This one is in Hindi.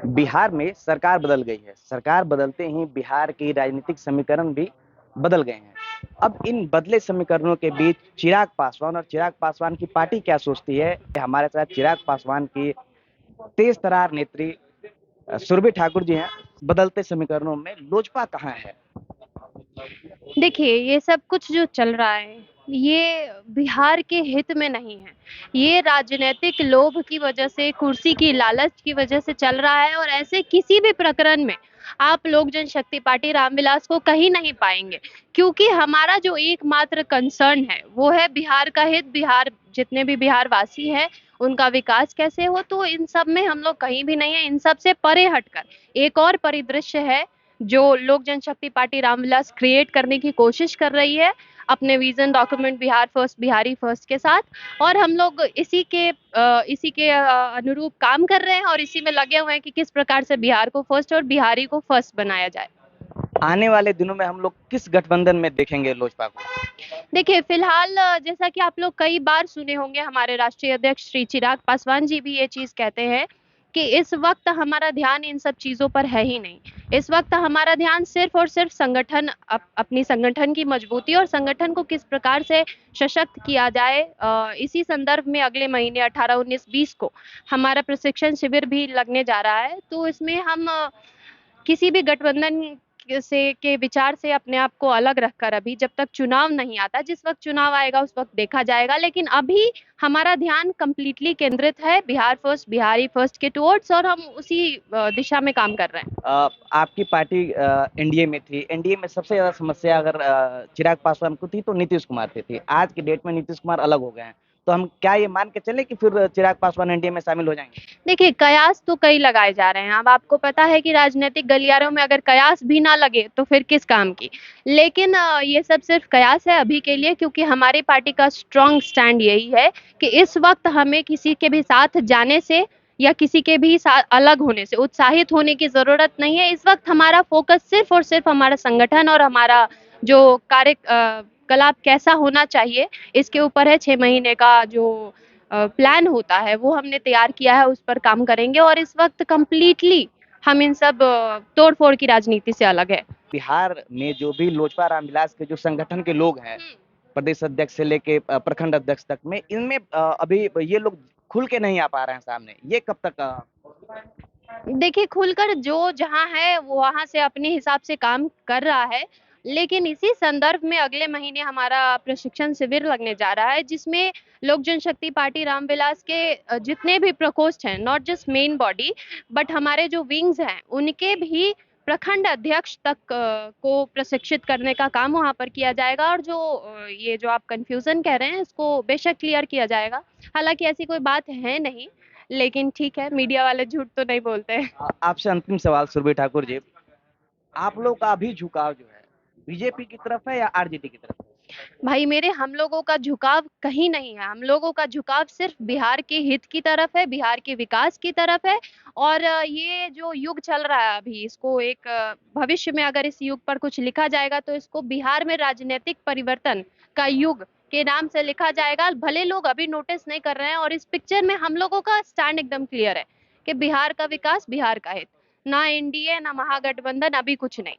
बिहार में सरकार बदल गई है। सरकार बदलते ही बिहार की राजनीतिक समीकरण भी बदल गए हैं। अब इन बदले समीकरणों के बीच चिराग पासवान और चिराग पासवान की पार्टी क्या सोचती है। हमारे साथ चिराग पासवान की तेज तरार नेत्री सुरभि ठाकुर जी हैं। बदलते समीकरणों में लोजपा कहाँ है? देखिए, ये सब कुछ जो चल रहा है, ये बिहार के हित में नहीं है। ये राजनैतिक लोभ की वजह से, कुर्सी की लालच की वजह से चल रहा है और ऐसे किसी भी प्रकरण में आप लोक जनशक्ति पार्टी रामविलास को कहीं नहीं पाएँगे। क्योंकि हमारा जो एकमात्र कंसर्न है, वो है बिहार का हित, बिहार जितने भी बिहारवासी हैं, उनका विकास कैसे हो, तो इन सब में हम लोग कहीं भी नहीं हैं। इन सब से परे हटकर एक और परिदृश्य है जो लोक जनशक्ति पार्टी रामविलास क्रिएट करने की कोशिश कर रही है अपने vision document Bihar first Bihari first के साथ। और हम लोग इसी के अनुरूप काम कर रहे हैं और इसी में लगे हुए हैं कि किस प्रकार से बिहार को फर्स्ट और बिहारी को फर्स्ट बनाया जाए। आने वाले दिनों में हम लोग किस गठबंधन में देखेंगे लोजपा को? देखिए, फिलहाल जैसा कि आप लोग कई बार सुने होंगे, हमारे राष्ट्रीय अध्यक्ष श्री चिराग पासवान जी भी ये चीज़ कहते हैं कि इस वक़्त हमारा ध्यान इन सब चीज़ों पर है ही नहीं। इस वक़्त हमारा ध्यान सिर्फ़ और सिर्फ़ अपनी संगठन की मजबूती और संगठन को किस प्रकार से सशक्त किया जाए। इसी संदर्भ में अगले महीने 18, 19, 20 को हमारा प्रशिक्षण शिविर भी लगने जा रहा है। तो इसमें हम किसी भी गठबंधन के विचार से अपने आप को अलग रखकर, अभी जब तक चुनाव नहीं आता, जिस वक़्त चुनाव आएगा उस वक़्त देखा जाएगा, लेकिन अभी हमारा ध्यान कंप्लीटली केंद्रित है बिहार फर्स्ट, बिहारी फर्स्ट के टुवर्ड्स और हम उसी दिशा में काम कर रहे हैं। आपकी पार्टी एनडीए में थी। एनडीए में सबसे ज्यादा समस्या अगर चिराग पासवान को थी तो नीतीश कुमार से थी। आज की डेट में नीतीश कुमार अलग हो गए हैं, तो हम क्या ये मान के चले कि फिर चिराग पासवान एनडीए में शामिल हो जाएंगे? देखिए, कयास तो कई लगाए जा रहे हैं। अब आपको पता है कि राजनीतिक गलियारों में अगर कयास भी ना लगे तो फिर किस काम की। लेकिन ये सब सिर्फ़ कयास है अभी के लिए, क्योंकि हमारी पार्टी का स्ट्रॉन्ग स्टैंड यही है कि इस वक़्त हमें किसी के भी साथ जाने से या किसी के भी साथ अलग होने से उत्साहित होने की ज़रूरत नहीं है। इस वक़्त हमारा फ़ोकस सिर्फ़ और सिर्फ़ हमारा संगठन और हमारा जो कलाप कैसा होना चाहिए, इसके ऊपर है। 6 महीने का जो प्लान होता है वो हमने तैयार किया है, उस पर काम करेंगे और इस वक़्त कंप्लीटली हम इन सब तोड़-फोड़ की राजनीति से अलग है। बिहार में जो भी लोजपा रामविलास के जो संगठन के लोग हैं, प्रदेश अध्यक्ष से लेके प्रखंड अध्यक्ष तक में, इनमें अभी ये लोग खुल के नहीं आ पा रहे हैं सामने। ये कब तक देखिए, खुलकर जो जहाँ है वो वहाँ से अपने हिसाब से काम कर रहा है। लेकिन इसी संदर्भ में अगले महीने हमारा प्रशिक्षण शिविर लगने जा रहा है, जिसमें लोक जनशक्ति पार्टी रामविलास के जितने भी प्रकोष्ठ हैं, not just main body, but हमारे जो विंग्स हैं, उनके भी प्रखंड अध्यक्ष तक को प्रशिक्षित करने का काम वहाँ पर किया जाएगा। और ये जो आप कन्फ्यूज़न कह रहे हैं, इसको बेशक क्लियर किया जाएगा। हालाँकि ऐसी कोई बात है नहीं, लेकिन ठीक है, मीडिया वाले झूठ तो नहीं बोलते हैं। आपसे अंतिम सवाल सुरभि ठाकुर जी, आप लोग का अभी झुकाव जो है बीजेपी की तरफ है या आरजेडी की तरफ? भाई मेरे, हम लोगों का झुकाव कहीं नहीं है। हम लोगों का झुकाव सिर्फ़ बिहार के हित की तरफ है, बिहार के विकास की तरफ है। और ये जो युग चल रहा है अभी, इसको एक भविष्य में अगर इस युग पर कुछ लिखा जाएगा तो इसको बिहार में राजनीतिक परिवर्तन का युग के नाम से लिखा जाएगा। भले लोग अभी नोटिस नहीं कर रहे हैं और इस पिक्चर में हम लोगों का स्टैंड एकदम क्लियर है कि बिहार का विकास, बिहार का हित। ना एनडीए, ना महागठबंधन, अभी कुछ नहीं।